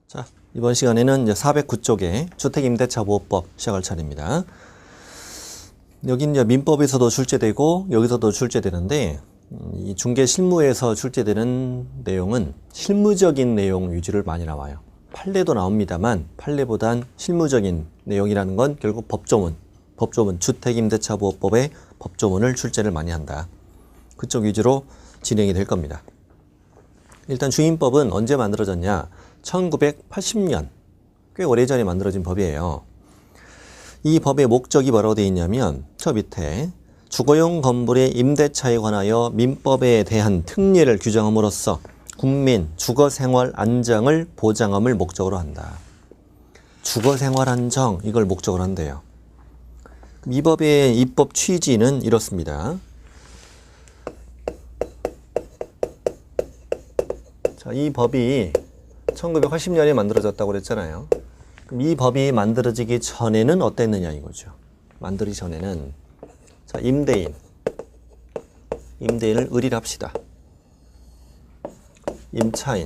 자, 이번 시간에는 이제 409쪽에 주택임대차보호법 시작할 차례입니다. 여기 이제 민법에서도 출제되고 여기서도 출제되는데 이 중개실무에서 출제되는 내용은 실무적인 내용 위주를 많이 나와요. 판례도 나옵니다만 판례보단 실무적인 내용이라는 건 결국 법조문 주택임대차보호법의 법조문을 출제를 많이 한다. 그쪽 위주로 진행이 될 겁니다. 일단 주임법은 언제 만들어졌냐? 1980년, 꽤 오래전에 만들어진 법이에요. 이 법의 목적이 뭐라고 되어 있냐면 저 밑에 주거용 건물의 임대차에 관하여 민법에 대한 특례를 규정함으로써 국민 주거생활 안정을 보장함을 목적으로 한다. 주거생활 안정, 이걸 목적으로 한대요. 이 법의 입법 취지는 이렇습니다. 자, 이 법이 1980년에 만들어졌다고 그랬잖아요. 그럼 이 법이 만들어지기 전에는 어땠느냐 이거죠. 만들기 전에는 자, 임대인을 을이라 합시다. 임차인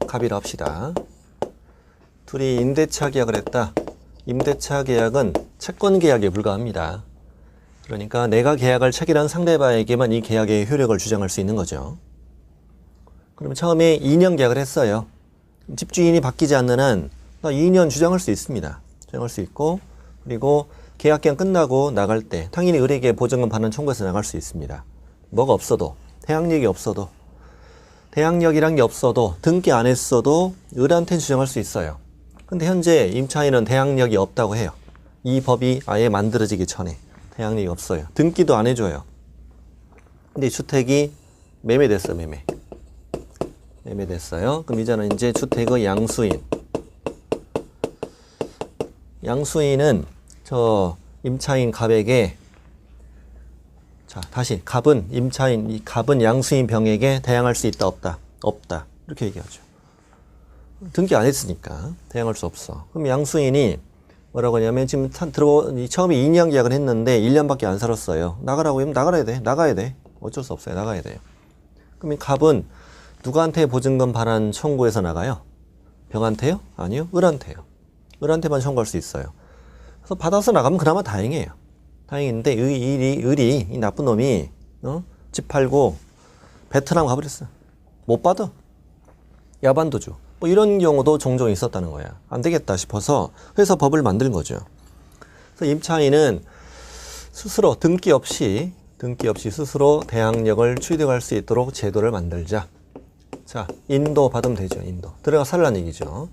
갑이라 합시다. 둘이 임대차 계약을 했다. 임대차 계약은 채권 계약에 불과합니다. 그러니까 내가 계약을 체결한 상대방에게만 이 계약의 효력을 주장할 수 있는 거죠. 그러면 처음에 2년 계약을 했어요. 집주인이 바뀌지 않는 한 2년 주장할 수 있습니다. 주장할 수 있고, 그리고 계약 기간 끝나고 나갈 때 당연히 을에게 보증금 반환 청구해서 나갈 수 있습니다. 뭐가 없어도, 대항력이 없어도, 대항력이란 게 없어도, 등기 안 했어도 을한테 주장할 수 있어요. 근데 현재 임차인은 대항력이 없다고 해요. 이 법이 아예 만들어지기 전에 대항력이 없어요. 등기도 안 해줘요. 근데 주택이 매매됐어요. 매매됐어요. 그럼 이제는 이제 주택의 양수인은 저 임차인 갑에게, 자, 다시 갑은 임차인, 이 갑은 양수인 병에게 대항할 수 있다, 없다? 없다. 이렇게 얘기하죠. 등기 안 했으니까 대항할 수 없어. 그럼 양수인이 뭐라고 하냐면 지금 처음에 2년 계약을 했는데 1년밖에 안 살았어요. 나가라고 하면 나가야 돼. 어쩔 수 없어요. 나가야 돼요. 그럼 이 갑은 누구한테 보증금 반환 청구해서 나가요? 병한테요? 아니요. 을한테요. 을한테만 청구할 수 있어요. 그래서 받아서 나가면 그나마 다행이에요. 다행인데 을이 이 나쁜 놈이 집 팔고 베트남 가버렸어. 못 받아. 야반도주. 뭐 이런 경우도 종종 있었다는 거야. 안 되겠다 싶어서 그래서 법을 만든 거죠. 그래서 임차인은 스스로 등기 없이 스스로 대항력을 취득할 수 있도록 제도를 만들자. 자, 인도 받으면 되죠. 인도. 들어가 살라는 얘기죠.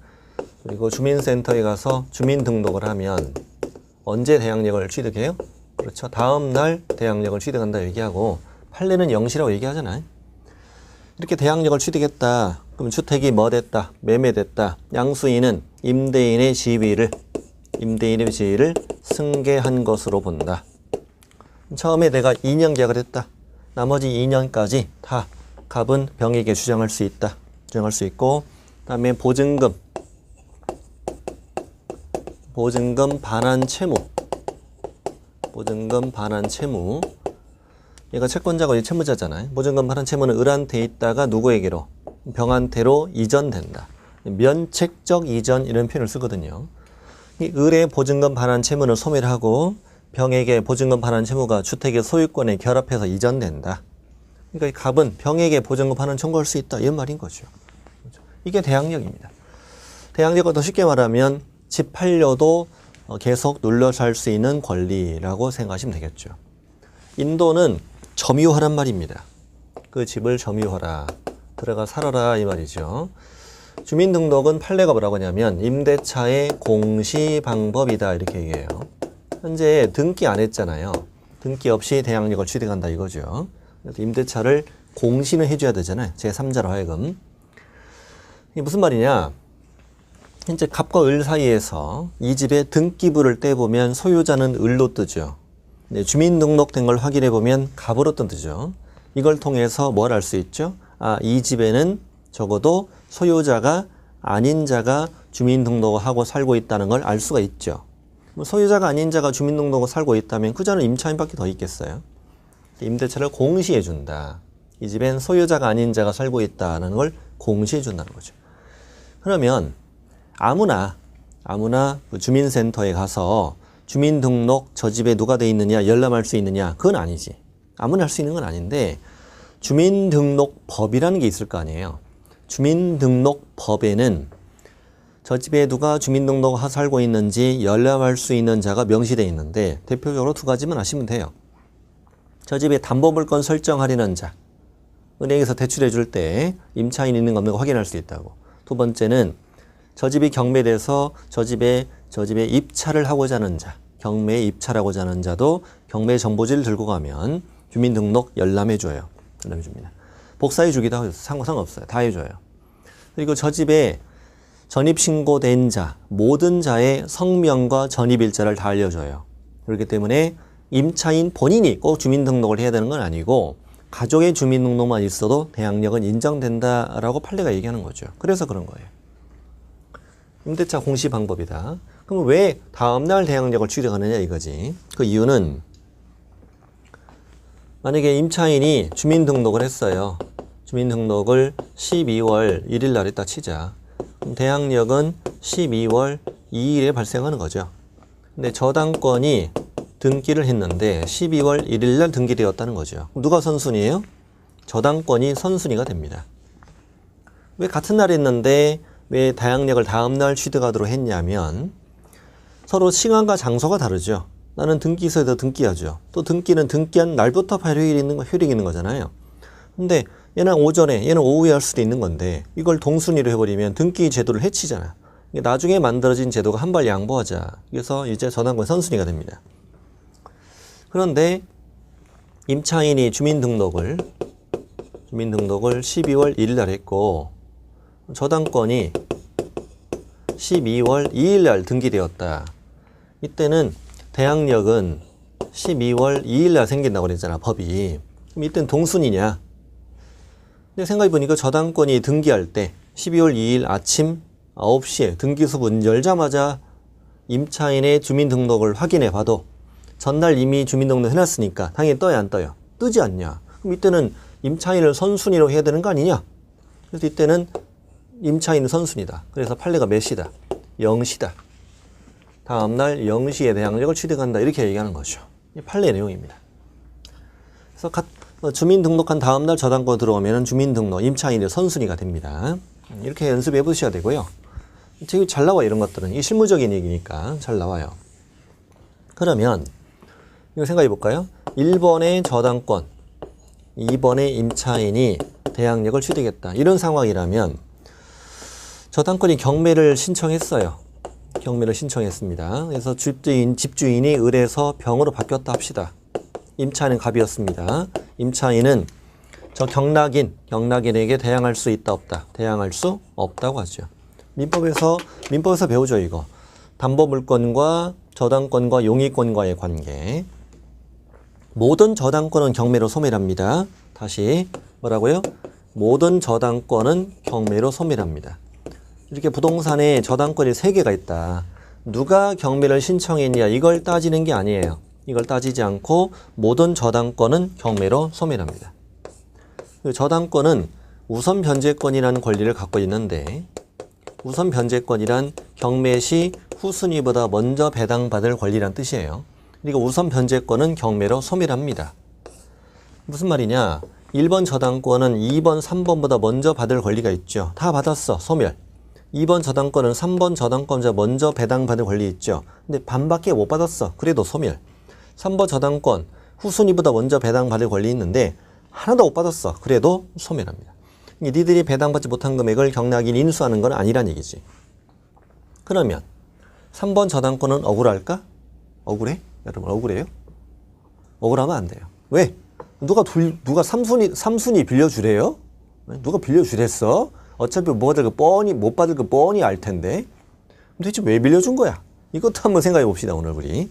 그리고 주민센터에 가서 주민등록을 하면 언제 대항력을 취득해요? 그렇죠. 다음 날 대항력을 취득한다 얘기하고 판례는 영시라고 얘기하잖아요. 이렇게 대항력을 취득했다. 그럼 주택이 뭐 됐다? 매매됐다. 양수인은 임대인의 지위를 승계한 것으로 본다. 처음에 내가 2년 계약을 했다. 나머지 2년까지 다 갑은 병에게 주장할 수 있다. 주장할 수 있고, 그다음에 보증금 반환 채무. 얘가 채권자고 얘 채무자잖아요. 보증금 반환 채무는 을한테 있다가 누구에게로? 병한테로 이전된다. 면책적 이전 이런 표현을 쓰거든요. 이 을의 보증금 반환 채무는 소멸하고 병에게 보증금 반환 채무가 주택의 소유권에 결합해서 이전된다. 그러니까 이 갑은 병에게 보증금 반환 청구할 수 있다. 이런 말인 거죠. 이게 대항력입니다. 대항력을 더 쉽게 말하면 집 팔려도 계속 눌러 살 수 있는 권리라고 생각하시면 되겠죠. 인도는 점유하란 말입니다. 그 집을 점유하라. 들어가 살아라 이 말이죠. 주민등록은 판례가 뭐라고 하냐면 임대차의 공시 방법이다 이렇게 얘기해요. 현재 등기 안 했잖아요. 등기 없이 대항력을 취득한다 이거죠. 그래서 임대차를 공시는 해줘야 되잖아요. 제3자로 하여금. 이게 무슨 말이냐. 현재 갑과 을 사이에서 이 집의 등기부를 떼보면 소유자는 을로 뜨죠. 네, 주민등록된 걸 확인해보면 갑으로 뜨죠. 이걸 통해서 뭘 알 수 있죠? 이 집에는 적어도 소유자가 아닌 자가 주민등록을 하고 살고 있다는 걸 알 수가 있죠. 소유자가 아닌 자가 주민등록을 살고 있다면 그 자는 임차인밖에 더 있겠어요? 임대차를 공시해 준다. 이 집엔 소유자가 아닌 자가 살고 있다는 걸 공시해 준다는 거죠. 그러면 아무나 그 주민센터에 가서 주민등록 저 집에 누가 돼 있느냐 열람할 수 있느냐 그건 아니지. 아무나 할 수 있는 건 아닌데 주민등록법이라는 게 있을 거 아니에요. 주민등록법에는 저 집에 누가 주민등록 살고 있는지 열람할 수 있는 자가 명시되어 있는데 대표적으로 두 가지만 아시면 돼요. 저 집에 담보물건 설정하려는 자, 은행에서 대출해 줄 때 임차인 있는 거 없는 거 확인할 수 있다고. 두 번째는 저 집이 경매돼서 저 집에 입찰을 하고자 하는 자, 경매에 입찰하고자 하는 자도 경매 정보지를 들고 가면 주민등록 열람해 줘요. 열람해 줍니다. 복사해 주기도 하고 상관없어요. 다 해줘요. 그리고 저 집에 전입신고된 자, 모든 자의 성명과 전입일자를 다 알려줘요. 그렇기 때문에 임차인 본인이 꼭 주민등록을 해야 되는 건 아니고 가족의 주민등록만 있어도 대항력은 인정된다라고 판례가 얘기하는 거죠. 그래서 그런 거예요. 임대차 공시 방법이다. 그럼 왜 다음날 대항력을 취득하느냐 이거지. 그 이유는 만약에 임차인이 주민등록을 했어요. 주민등록을 12월 1일 날 했다 치자. 그럼 대항력은 12월 2일에 발생하는 거죠. 근데 저당권이 등기를 했는데 12월 1일 날 등기되었다는 거죠. 누가 선순위예요? 저당권이 선순위가 됩니다. 왜 같은 날 했는데 왜 대항력을 다음 날 취득하도록 했냐면 서로 시간과 장소가 다르죠. 나는 등기소에다 등기하죠. 또 등기는 등기한 날부터 효력이 있는 거잖아요. 근데 얘는 오전에, 얘는 오후에 할 수도 있는 건데 이걸 동순위로 해버리면 등기 제도를 해치잖아. 나중에 만들어진 제도가 한 발 양보하자. 그래서 이제 저당권 선순위가 됩니다. 그런데 임차인이 주민등록을 12월 1일 날 했고 저당권이 12월 2일 날 등기되었다. 이때는 대항력은 12월 2일 날 생긴다고 그랬잖아, 법이. 그럼 이때는 동순위냐? 근데 생각해보니까 저당권이 등기할 때 12월 2일 아침 9시에 등기소 문 열자마자 임차인의 주민등록을 확인해 봐도 전날 이미 주민등록 해놨으니까 당연히 떠야 안 떠요? 뜨지 않냐? 그럼 이때는 임차인을 선순위로 해야 되는 거 아니냐? 그래서 이때는 임차인은 선순위다. 그래서 판례가 몇 시다? 0시다. 다음날 0시에 대항력을 취득한다. 이렇게 얘기하는 거죠. 이 판례 내용입니다. 그래서 주민등록한 다음날 저당권 들어오면 주민등록, 임차인의 선순위가 됩니다. 이렇게 연습해 보셔야 되고요. 되게 잘 나와요. 이런 것들은. 이게 실무적인 얘기니까 잘 나와요. 그러면 이거 생각해 볼까요? 1번의 저당권, 2번의 임차인이 대항력을 취득했다. 이런 상황이라면 저당권이 경매를 신청했어요. 경매를 신청했습니다. 그래서 집주인이 을에서 병으로 바뀌었다 합시다. 임차인은 갑이었습니다. 임차인은 저 경락인에게 대항할 수 있다 없다? 대항할 수 없다고 하죠. 민법에서 배우죠 이거. 담보물권과 저당권과 용의권과의 관계. 모든 저당권은 경매로 소멸합니다. 다시 뭐라고요? 모든 저당권은 경매로 소멸합니다. 이렇게 부동산에 저당권이 3개가 있다. 누가 경매를 신청했냐 이걸 따지는 게 아니에요. 이걸 따지지 않고 모든 저당권은 경매로 소멸합니다. 저당권은 우선 변제권이라는 권리를 갖고 있는데 우선 변제권이란 경매 시 후순위보다 먼저 배당받을 권리란 뜻이에요. 그리고 우선 변제권은 경매로 소멸합니다. 무슨 말이냐? 1번 저당권은 2번, 3번보다 먼저 받을 권리가 있죠. 다 받았어. 소멸. 2번 저당권은 3번 저당권자 먼저 배당받을 권리 있죠. 근데 반밖에 못 받았어. 그래도 소멸. 3번 저당권 후순위보다 먼저 배당받을 권리 있는데 하나도 못 받았어. 그래도 소멸합니다. 니들이 배당받지 못한 금액을 경락인이 인수하는 건 아니란 얘기지. 그러면 3번 저당권은 억울할까? 억울해? 여러분 억울해요? 억울하면 안 돼요. 왜? 누가 3순위 빌려주래요? 누가 빌려주랬어? 어차피 못 받을 거 뻔히 알 텐데. 도대체 왜 빌려준 거야? 이것도 한번 생각해 봅시다, 오늘 우리.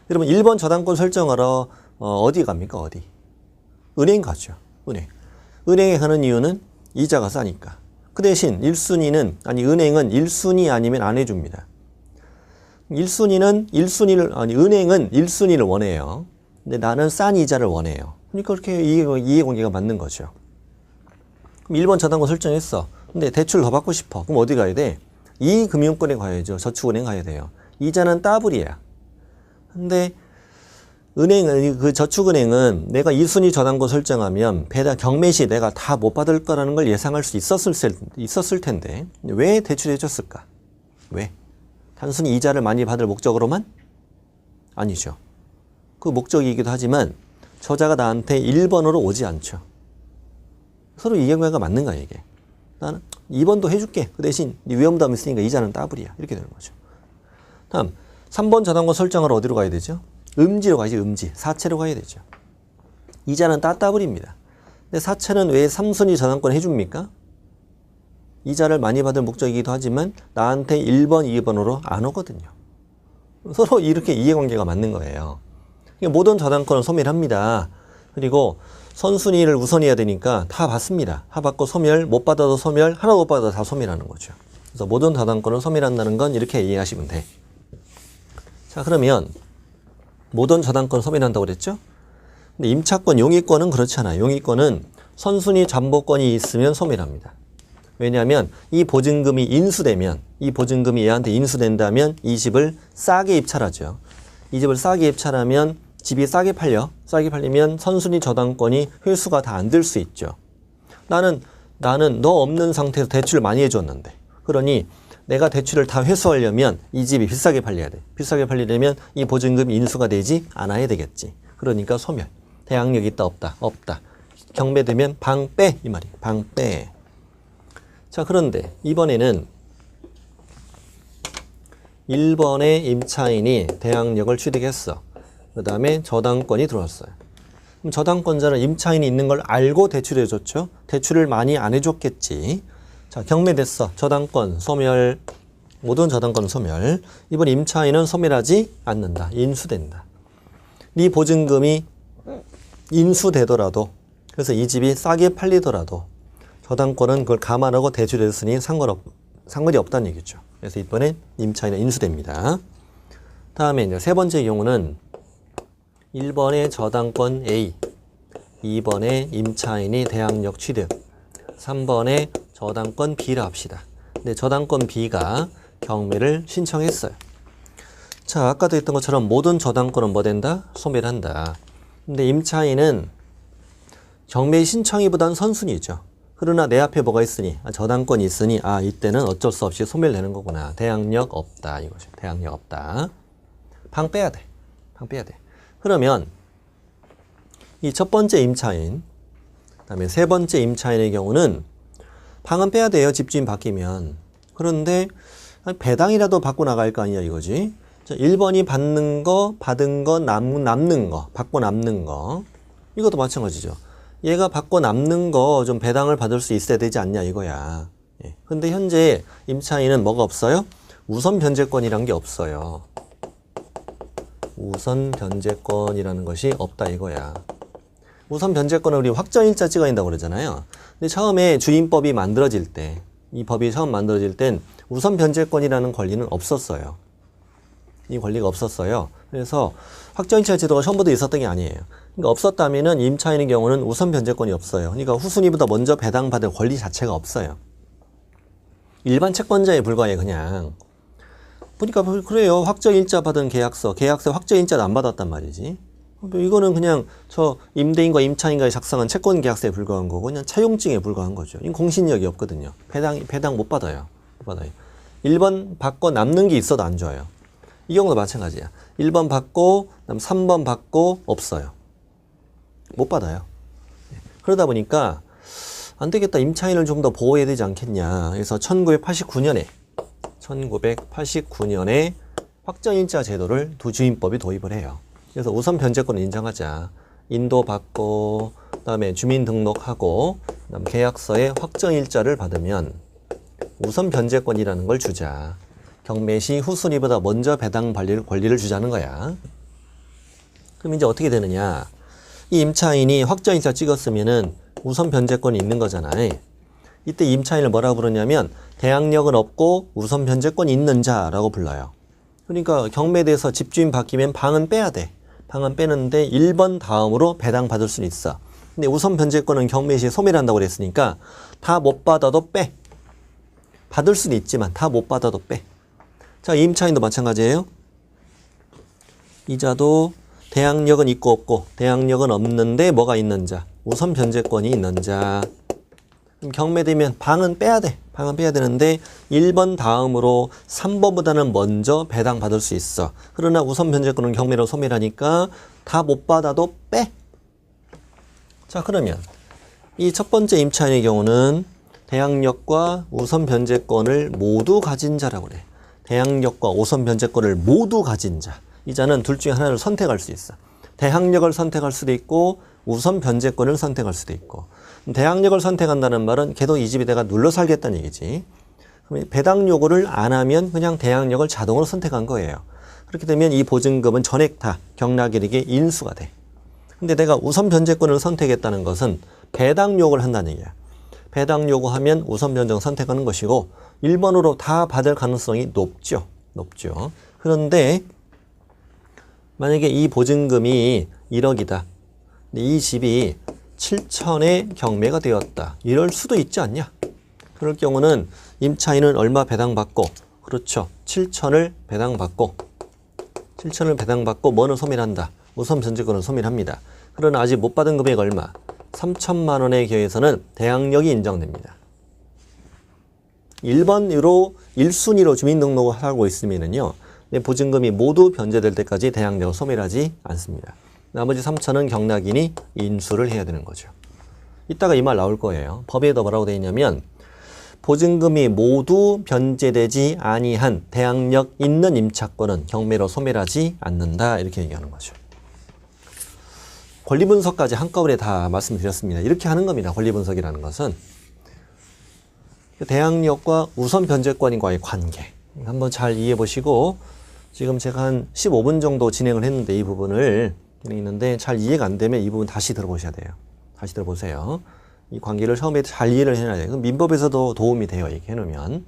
여러분, 1번 저당권 설정하러 어디 갑니까? 어디? 은행 가죠. 은행. 은행에 가는 이유는 이자가 싸니까. 그 대신 은행은 1순위 아니면 안 해줍니다. 은행은 1순위를 원해요. 근데 나는 싼 이자를 원해요. 그러니까 그렇게 이해관계가 맞는 거죠. 그럼 1번 저당권 설정했어. 근데 대출 더 받고 싶어. 그럼 어디 가야 돼? 이 금융권에 가야죠. 저축은행 가야 돼요. 이자는 따블이야. 근데 은행은, 그 저축은행은 내가 2순위 저당권 설정하면 배당 경매 시 내가 다 못 받을 거라는 걸 예상할 수 있었을 텐데 왜 대출해 줬을까? 왜? 단순히 이자를 많이 받을 목적으로만? 아니죠. 그 목적이기도 하지만 저자가 나한테 1번으로 오지 않죠. 서로 이해관계가 맞는 거야, 이게. 나는 2번도 해줄게. 그 대신 네 위험담이 있으니까 이자는 따블이야. 이렇게 되는 거죠. 다음 3번 저당권 설정하러 어디로 가야 되죠? 음지로 가야지. 음지. 사채로 가야 되죠. 이자는 따따블입니다. 근데 사채는 왜 3순위 저당권 해줍니까? 이자를 많이 받을 목적이기도 하지만 나한테 1번, 2번으로 안 오거든요. 서로 이렇게 이해관계가 맞는 거예요. 모든 저당권은 소멸합니다. 그리고 선순위를 우선해야 되니까 다 받습니다. 다 받고 소멸, 못 받아도 소멸, 하나 못 받아도 다 소멸하는 거죠. 그래서 모든 저당권을 소멸한다는 건 이렇게 이해하시면 돼. 자, 그러면 모든 저당권 소멸한다고 그랬죠? 근데 임차권, 용의권은 그렇지 않아요. 용의권은 선순위 잠보권이 있으면 소멸합니다. 왜냐하면 이 보증금이 인수되면, 이 보증금이 얘한테 인수된다면 이 집을 싸게 입찰하죠. 이 집을 싸게 입찰하면 집이 싸게 팔려. 싸게 팔리면 선순위 저당권이 회수가 다 안 될 수 있죠. 나는 너 없는 상태에서 대출을 많이 해줬는데, 그러니 내가 대출을 다 회수하려면 이 집이 비싸게 팔려야 돼. 비싸게 팔리려면 이 보증금이 인수가 되지 않아야 되겠지. 그러니까 소멸. 대항력이 있다 없다? 없다. 경매되면 방 빼, 이 말이에요. 방 빼. 자, 그런데 이번에는 1번의 임차인이 대항력을 취득했어. 그 다음에 저당권이 들어왔어요. 그럼 저당권자는 임차인이 있는 걸 알고 대출해줬죠. 대출을 많이 안 해줬겠지. 자, 경매됐어. 저당권 소멸. 모든 저당권 소멸. 이번 임차인은 소멸하지 않는다. 인수된다. 네 보증금이 인수되더라도, 그래서 이 집이 싸게 팔리더라도 저당권은 그걸 감안하고 대출했으니 상관이 없다는 얘기죠. 그래서 이번에 임차인은 인수됩니다. 다음에 이제 세 번째 경우는 1번의 저당권 A, 2번의 임차인이 대항력 취득, 3번의 저당권 B라 합시다. 근데 저당권 B가 경매를 신청했어요. 자, 아까도 했던 것처럼 모든 저당권은 뭐 된다? 소멸한다. 근데 임차인은 경매 신청이보단 선순위죠. 그러나 내 앞에 뭐가 있으니, 저당권이 있으니, 이때는 어쩔 수 없이 소멸되는 거구나. 대항력 없다. 이거죠. 대항력 없다. 방 빼야 돼. 방 빼야 돼. 그러면 이 첫 번째 임차인, 그다음에 세 번째 임차인의 경우는 방은 빼야 돼요. 집주인 바뀌면. 그런데 배당이라도 받고 나갈 거 아니야 이거지. 자, 1번이 받는 거, 받은 거, 남는 거, 받고 남는 거. 이것도 마찬가지죠. 얘가 받고 남는 거 좀 배당을 받을 수 있어야 되지 않냐 이거야. 예. 근데 현재 임차인은 뭐가 없어요? 우선 변제권이란 게 없어요. 우선 변제권이라는 것이 없다 이거야. 우선 변제권을 우리 확정일자 찍어야 된다고 그러잖아요. 근데 처음에 주임법이 만들어질 때, 이 법이 처음 만들어질 땐 우선 변제권이라는 권리는 없었어요. 이 권리가 없었어요. 그래서 확정일자 제도가 처음부터 있었던 게 아니에요. 그러니까 없었다면은 임차인의 경우는 우선 변제권이 없어요. 그러니까 후순위보다 먼저 배당받을 권리 자체가 없어요. 일반 채권자에 불과해 그냥. 보니까 그래요. 확정일자 받은 계약서 확정일자도 안 받았단 말이지. 이거는 그냥 저 임대인과 임차인과의 작성한 채권 계약서에 불과한 거고 그냥 차용증에 불과한 거죠. 이건 공신력이 없거든요. 배당 못 받아요. 못 받아요. 1번 받고 남는 게 있어도 안 줘요. 이 경우도 마찬가지야. 1번 받고 3번 받고 없어요. 못 받아요. 그러다 보니까 안 되겠다. 임차인을 좀 더 보호해야 되지 않겠냐. 그래서 1989년에 확정일자 제도를 두주임법이 도입을 해요. 그래서 우선 변제권을 인정하자. 인도받고 그다음에 주민등록하고 그다음 계약서에 확정일자를 받으면 우선 변제권이라는 걸 주자. 경매 시 후순위보다 먼저 배당 권리를 주자는 거야. 그럼 이제 어떻게 되느냐? 이 임차인이 확정일자 찍었으면은 우선 변제권이 있는 거잖아요. 이때 임차인을 뭐라고 부르냐면 대항력은 없고 우선 변제권이 있는 자라고 불러요. 그러니까 경매돼서 집주인 바뀌면 방은 빼야 돼. 방은 빼는데 1번 다음으로 배당 받을 수는 있어. 근데 우선 변제권은 경매 시에 소멸한다고 그랬으니까 다 못 받아도 빼. 받을 수는 있지만 다 못 받아도 빼. 자, 임차인도 마찬가지예요. 이자도 대항력은 있고 없고, 대항력은 없는데 뭐가 있는 자, 우선 변제권이 있는 자. 그럼 경매되면 방은 빼야 돼. 방은 빼야 되는데 1번 다음으로 3번보다는 먼저 배당받을 수 있어. 그러나 우선 변제권은 경매로 소멸하니까 다 못 받아도 빼. 자, 그러면 이 첫 번째 임차인의 경우는 대항력과 우선 변제권을 모두 가진 자라고 그래. 대항력과 우선 변제권을 모두 가진 자. 이 자는 둘 중에 하나를 선택할 수 있어. 대항력을 선택할 수도 있고 우선 변제권을 선택할 수도 있고. 대항력을 선택한다는 말은 걔도 이 집에 내가 눌러 살겠다는 얘기지. 그럼 배당 요구를 안 하면 그냥 대항력을 자동으로 선택한 거예요. 그렇게 되면 이 보증금은 전액 다 경락일에게 인수가 돼. 근데 내가 우선 변제권을 선택했다는 것은 배당 요구를 한다는 얘기야. 배당 요구하면 우선 변제권 선택하는 것이고 1번으로 다 받을 가능성이 높죠. 높죠. 그런데 만약에 이 보증금이 1억이다. 근데 이 집이 7천에 경매가 되었다. 이럴 수도 있지 않냐? 그럴 경우는 임차인은 얼마 배당받고, 그렇죠. 7천을 배당받고 뭐는 소멸한다. 우선 변제권은 소멸합니다. 그러나 아직 못 받은 금액 얼마? 3천만 원에 기해서는 대항력이 인정됩니다. 1번으로 1순위로 주민등록을 하고 있으면요. 보증금이 모두 변제될 때까지 대항력을 소멸하지 않습니다. 나머지 3천은 경락인이 인수를 해야 되는 거죠. 이따가 이 말 나올 거예요. 법에도 뭐라고 되어 있냐면 보증금이 모두 변제되지 아니한 대항력 있는 임차권은 경매로 소멸하지 않는다. 이렇게 얘기하는 거죠. 권리분석까지 한꺼번에 다 말씀드렸습니다. 이렇게 하는 겁니다. 권리분석이라는 것은. 대항력과 우선 변제권과의 관계. 한번 잘 이해해 보시고, 지금 제가 한 15분 정도 진행을 했는데 이 부분을 있는데 잘 이해가 안 되면 이 부분 다시 들어보셔야 돼요. 다시 들어보세요. 이 관계를 처음에 잘 이해를 해놔야 돼요. 민법에서도 도움이 돼요. 이렇게 해놓으면.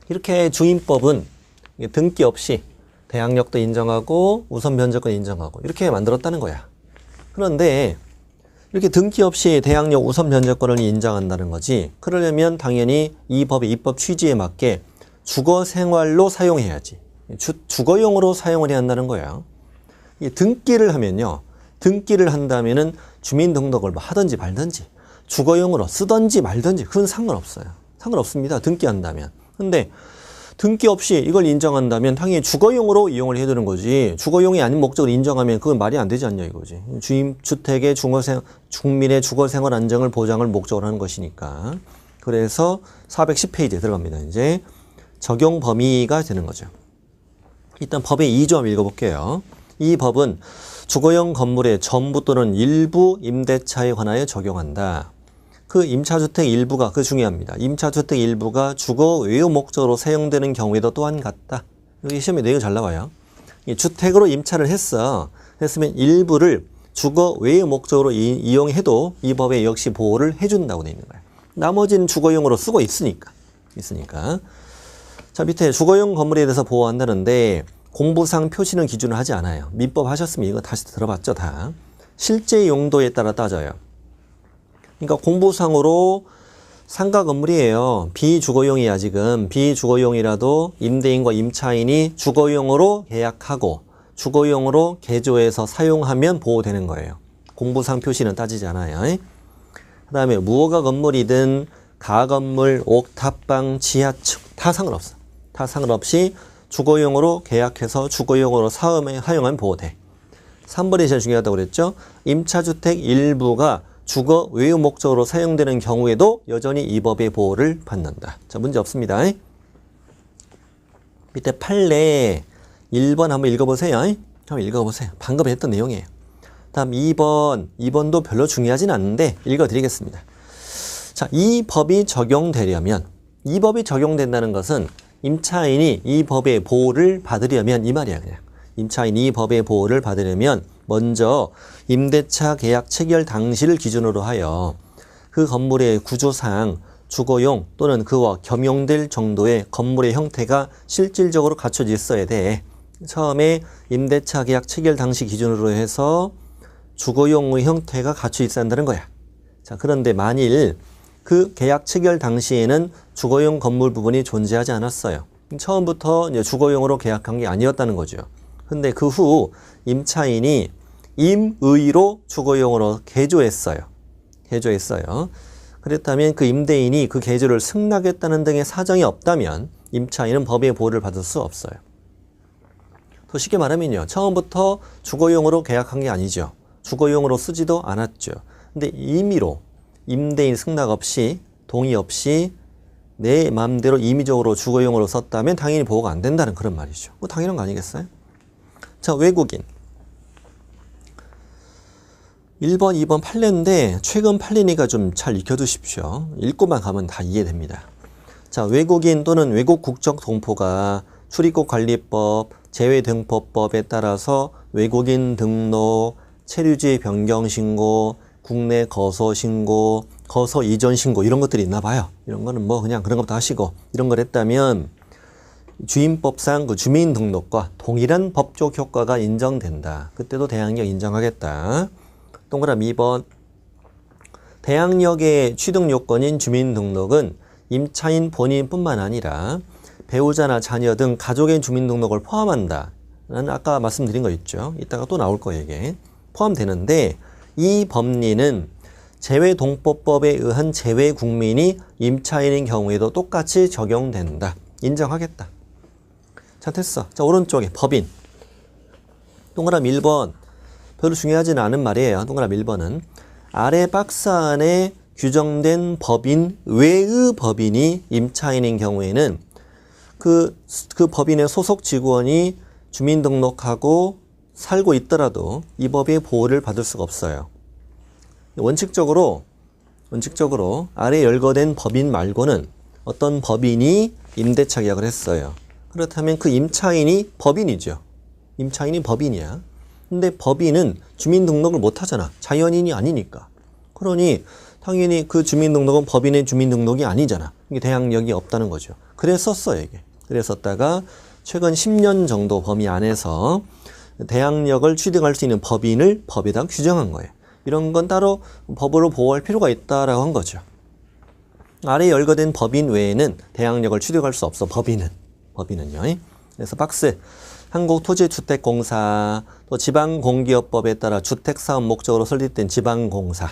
이렇게 주임법은 등기 없이 대항력도 인정하고 우선 변제권 인정하고 이렇게 만들었다는 거야. 그런데 이렇게 등기 없이 대항력 우선 변제권을 인정한다는 거지. 그러려면 당연히 이 법의 입법 취지에 맞게 주거 생활로 사용해야지. 주거용으로 사용을 해야 한다는 거예요. 등기를 하면요. 등기를 한다면은 주민등록을 뭐 하든지 말든지 주거용으로 쓰든지 말든지 그건 상관없어요. 상관없습니다. 등기한다면. 근데 등기 없이 이걸 인정한다면 당연히 주거용으로 이용을 해야 되는 거지. 주거용이 아닌 목적을 인정하면 그건 말이 안 되지 않냐 이거지. 주택의 국민의 주거생활 안정을 보장을 목적으로 하는 것이니까. 그래서 410페이지에 들어갑니다. 이제 적용 범위가 되는 거죠. 일단 법의 2조 한번 읽어볼게요. 이 법은 주거용 건물의 전부 또는 일부 임대차에 관하여 적용한다. 그 임차주택 일부가, 그 중요합니다. 임차주택 일부가 주거 외유 목적으로 사용되는 경우에도 또한 같다. 여기 시험에 내용 잘 나와요. 주택으로 임차를 했으면 일부를 주거 외유 목적으로 이용해도 이 법에 역시 보호를 해준다고 되어 있는 거예요. 나머지는 주거용으로 쓰고 있으니까. 자, 밑에 주거용 건물에 대해서 보호한다는데 공부상 표시는 기준을 하지 않아요. 민법 하셨으면 이거 다시 들어봤죠, 다. 실제 용도에 따라 따져요. 그러니까 공부상으로 상가 건물이에요. 비주거용이야, 지금. 비주거용이라도 임대인과 임차인이 주거용으로 계약하고 주거용으로 개조해서 사용하면 보호되는 거예요. 공부상 표시는 따지지 않아요. 그 다음에 무허가 건물이든 가건물, 옥탑방, 지하층 다 상관없어. 다 상관없이 주거용으로 계약해서 주거용으로 사용하면 보호돼. 3번이 제일 중요하다고 그랬죠. 임차주택 일부가 주거 외유 목적으로 사용되는 경우에도 여전히 이 법의 보호를 받는다. 자, 문제 없습니다. 밑에 판례 1번 한번 읽어보세요. 한번 읽어보세요. 방금 했던 내용이에요. 다음 2번도 별로 중요하진 않는데 읽어드리겠습니다. 자, 이 법이 적용되려면, 이 법이 적용된다는 것은 임차인이 이 법의 보호를 받으려면 이 말이야, 그냥. 임차인이 이 법의 보호를 받으려면 먼저 임대차 계약 체결 당시를 기준으로 하여 그 건물의 구조상 주거용 또는 그와 겸용될 정도의 건물의 형태가 실질적으로 갖춰져 있어야 돼. 처음에 임대차 계약 체결 당시 기준으로 해서 주거용의 형태가 갖춰져 있어야 한다는 거야. 자, 그런데 만일 그 계약 체결 당시에는 주거용 건물 부분이 존재하지 않았어요. 처음부터 이제 주거용으로 계약한 게 아니었다는 거죠. 근데 그 후 임차인이 임의로 주거용으로 개조했어요. 그렇다면 그 임대인이 그 개조를 승낙했다는 등의 사정이 없다면 임차인은 법의 보호를 받을 수 없어요. 더 쉽게 말하면요. 처음부터 주거용으로 계약한 게 아니죠. 주거용으로 쓰지도 않았죠. 근데 임의로 임대인 승낙 없이 동의 없이 내 마음대로 임의적으로 주거용으로 썼다면 당연히 보호가 안 된다는 그런 말이죠. 뭐 당연한 거 아니겠어요? 자, 외국인. 1번, 2번 판례인데 최근 판례니까 좀 잘 익혀두십시오. 읽고만 가면 다 이해됩니다. 자, 외국인 또는 외국 국적 동포가 출입국 관리법, 재외등포법에 따라서 외국인 등록, 체류지 변경 신고, 국내 거소 신고, 거소 이전 신고 이런 것들이 있나 봐요. 이런 거는 뭐 그냥 그런 것부터 하시고 이런 걸 했다면 주민법상 그 주민등록과 동일한 법적 효과가 인정된다. 그때도 대항력 인정하겠다. 동그라미 2번. 대항력의 취득 요건인 주민등록은 임차인 본인뿐만 아니라 배우자나 자녀 등 가족의 주민등록을 포함한다. 라는 아까 말씀드린 거 있죠. 이따가 또 나올 거예요, 이게. 포함되는데 이 법리는 재외동포법에 의한 재외국민이 임차인인 경우에도 똑같이 적용된다. 인정하겠다. 자, 됐어. 자, 오른쪽에 법인. 동그라미 1번. 별로 중요하지는 않은 말이에요. 동그라미 1번은. 아래 박스 안에 규정된 법인 외의 법인이 임차인인 경우에는 그 법인의 소속 직원이 주민등록하고 살고 있더라도 이 법의 보호를 받을 수가 없어요. 원칙적으로 아래 열거된 법인 말고는 어떤 법인이 임대차 계약을 했어요. 그렇다면 그 임차인이 법인이죠. 임차인이 법인이야. 근데 법인은 주민등록을 못 하잖아. 자연인이 아니니까. 그러니 당연히 그 주민등록은 법인의 주민등록이 아니잖아. 이게 대항력이 없다는 거죠. 그랬었어요, 이게. 그랬었다가 최근 10년 정도 범위 안에서 대항력을 취득할 수 있는 법인을 법에다 규정한 거예요. 이런 건 따로 법으로 보호할 필요가 있다라고 한 거죠. 아래 열거된 법인 외에는 대항력을 취득할 수 없어, 법인은요. 그래서 박스. 한국토지주택공사, 또 지방공기업법에 따라 주택사업 목적으로 설립된 지방공사.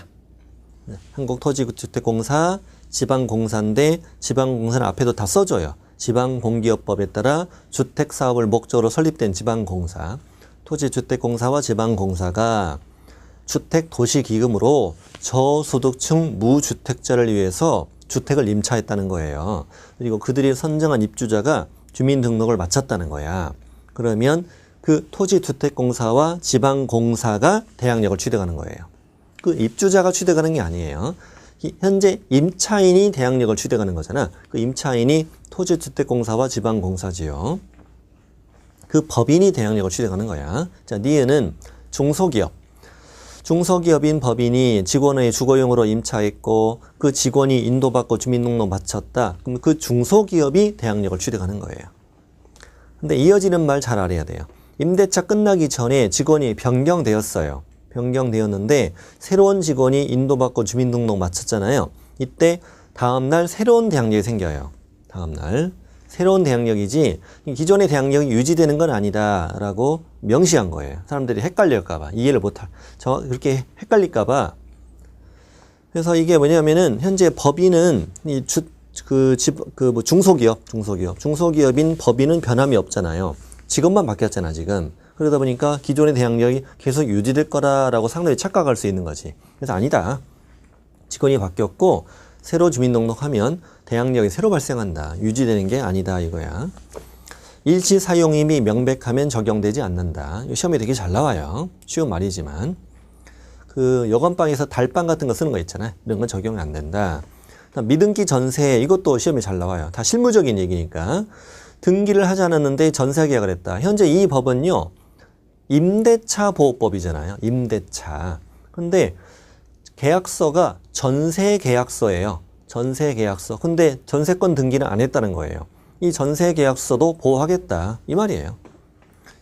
한국토지주택공사, 지방공사인데 지방공사는 앞에도 다 써줘요. 지방공기업법에 따라 주택사업을 목적으로 설립된 지방공사. 토지주택공사와 지방공사가 주택도시기금으로 저소득층 무주택자를 위해서 주택을 임차했다는 거예요. 그리고 그들이 선정한 입주자가 주민등록을 마쳤다는 거야. 그러면 그 토지주택공사와 지방공사가 대항력을 취득하는 거예요. 그 입주자가 취득하는 게 아니에요. 현재 임차인이 대항력을 취득하는 거잖아. 그 임차인이 토지주택공사와 지방공사지요. 그 법인이 대항력을 취득하는 거야. 자, 니은은 중소기업. 중소기업인 법인이 직원의 주거용으로 임차했고 그 직원이 인도받고 주민등록 마쳤다. 그럼 그 중소기업이 대항력을 취득하는 거예요. 근데 이어지는 말 잘 알아야 돼요. 임대차 끝나기 전에 직원이 변경되었어요. 변경되었는데 새로운 직원이 인도받고 주민등록 마쳤잖아요. 이때 다음날 새로운 대항력이 생겨요. 다음날 새로운 대항력이지 기존의 대항력이 유지되는 건 아니다 라고 명시한 거예요. 사람들이 헷갈릴까봐 이해를 못할 그렇게 헷갈릴까봐. 그래서 이게 뭐냐면은 현재 법인은 중소기업인 법인은 변함이 없잖아요. 직업만 바뀌었잖아 지금. 그러다 보니까 기존의 대항력이 계속 유지될 거라고 상당히 착각할 수 있는 거지. 그래서 아니다. 직원이 바뀌었고 새로 주민등록하면 대항력이 새로 발생한다. 유지되는 게 아니다 이거야. 일시 사용임이 명백하면 적용되지 않는다. 시험에 되게 잘 나와요. 쉬운 말이지만 그 여관방에서 달방 같은 거 쓰는 거 있잖아요. 이런 건 적용이 안 된다. 미등기 전세 이것도 시험에 잘 나와요. 다 실무적인 얘기니까. 등기를 하지 않았는데 전세 계약을 했다. 현재 이 법은요. 임대차 보호법이잖아요. 임대차. 근데 계약서가 전세 계약서예요. 전세 계약서. 근데 전세권 등기는 안 했다는 거예요. 이 전세 계약서도 보호하겠다. 이 말이에요.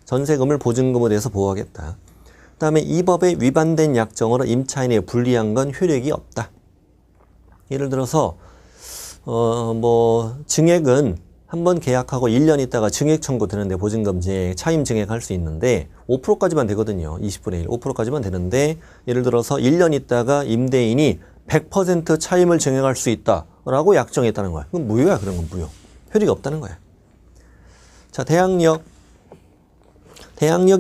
전세금을 보증금으로 해서 보호하겠다. 그 다음에 이 법에 위반된 약정으로 임차인에 불리한 건 효력이 없다. 예를 들어서 증액은 한 번 계약하고 1년 있다가 증액 청구되는데 보증금 차임 증액할 수 있는데 5%까지만 되거든요. 20분의 1, 5%까지만 되는데 예를 들어서 1년 있다가 임대인이 100% 차임을 증액할 수 있다라고 약정했다는 거야. 그건 무효야. 그런 건 무효. 효력이 없다는 거야. 자, 대항력이